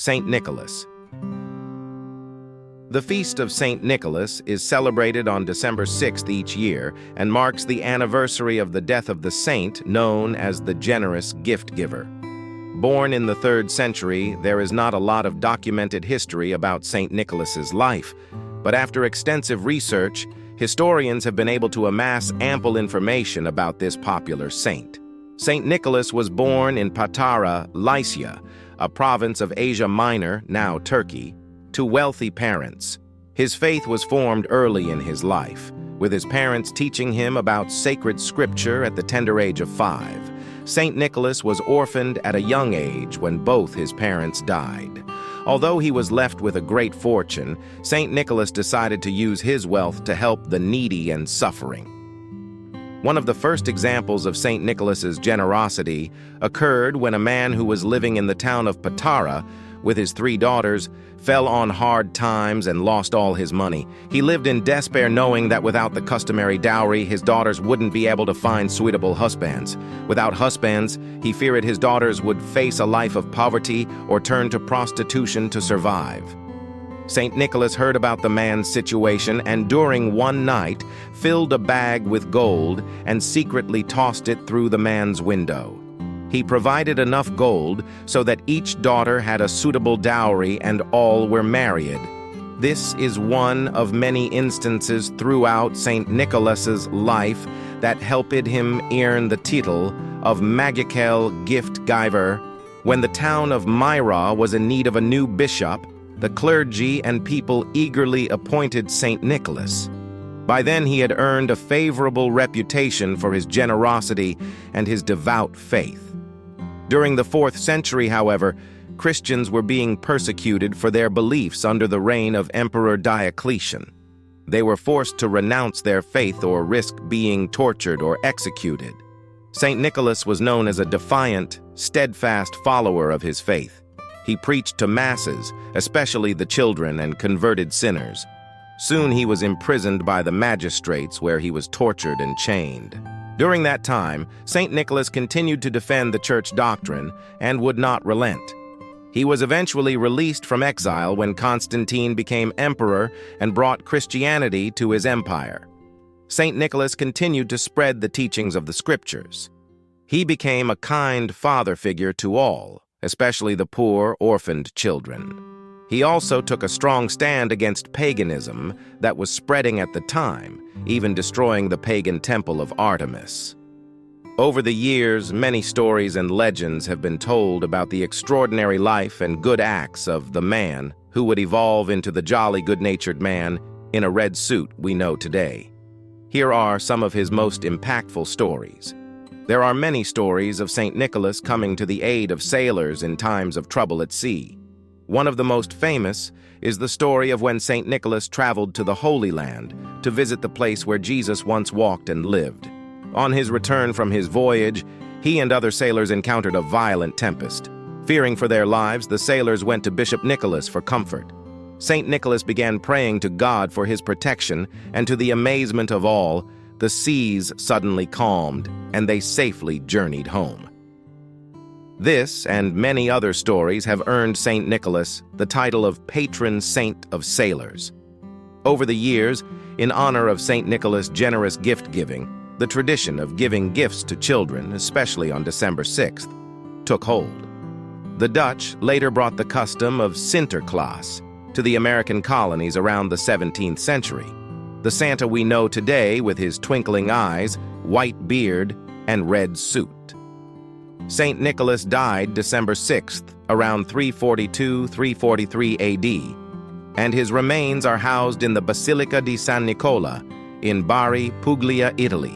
Saint Nicholas. The feast of Saint Nicholas is celebrated on December 6th each year and marks the anniversary of the death of the saint known as the generous gift giver. Born in the 3rd century, there is not a lot of documented history about Saint Nicholas's life, but after extensive research, historians have been able to amass ample information about this popular saint. Saint Nicholas was born in Patara, Lycia, a province of Asia Minor, now Turkey, to wealthy parents. His faith was formed early in his life, with his parents teaching him about sacred scripture at the tender age of 5. Saint Nicholas was orphaned at a young age when both his parents died. Although he was left with a great fortune, Saint Nicholas decided to use his wealth to help the needy and suffering. One of the first examples of Saint Nicholas's generosity occurred when a man who was living in the town of Patara with his 3 daughters fell on hard times and lost all his money. He lived in despair knowing that without the customary dowry, his daughters wouldn't be able to find suitable husbands. Without husbands, he feared his daughters would face a life of poverty or turn to prostitution to survive. Saint Nicholas heard about the man's situation and during one night filled a bag with gold and secretly tossed it through the man's window. He provided enough gold so that each daughter had a suitable dowry and all were married. This is one of many instances throughout Saint Nicholas's life that helped him earn the title of magical gift giver. When the town of Myra was in need of a new bishop, the clergy and people eagerly appointed Saint Nicholas. By then he had earned a favorable reputation for his generosity and his devout faith. During the 4th century, however, Christians were being persecuted for their beliefs under the reign of Emperor Diocletian. They were forced to renounce their faith or risk being tortured or executed. Saint Nicholas was known as a defiant, steadfast follower of his faith. He preached to masses, especially the children and converted sinners. Soon he was imprisoned by the magistrates where he was tortured and chained. During that time, Saint Nicholas continued to defend the church doctrine and would not relent. He was eventually released from exile when Constantine became emperor and brought Christianity to his empire. Saint Nicholas continued to spread the teachings of the scriptures. He became a kind father figure to all, especially the poor, orphaned children. He also took a strong stand against paganism that was spreading at the time, even destroying the pagan temple of Artemis. Over the years, many stories and legends have been told about the extraordinary life and good acts of the man who would evolve into the jolly, good-natured man in a red suit we know today. Here are some of his most impactful stories. There are many stories of Saint Nicholas coming to the aid of sailors in times of trouble at sea. One of the most famous is the story of when Saint Nicholas traveled to the Holy Land to visit the place where Jesus once walked and lived. On his return from his voyage, he and other sailors encountered a violent tempest. Fearing for their lives, the sailors went to Bishop Nicholas for comfort. Saint Nicholas began praying to God for his protection, and to the amazement of all, the seas suddenly calmed, and they safely journeyed home. This and many other stories have earned Saint Nicholas the title of patron saint of sailors. Over the years, in honor of Saint Nicholas' generous gift-giving, the tradition of giving gifts to children, especially on December 6th, took hold. The Dutch later brought the custom of Sinterklaas to the American colonies around the 17th century. The Santa we know today with his twinkling eyes, white beard, and red suit. Saint Nicholas died December 6th, around 342-343 AD, and his remains are housed in the Basilica di San Nicola in Bari, Puglia, Italy.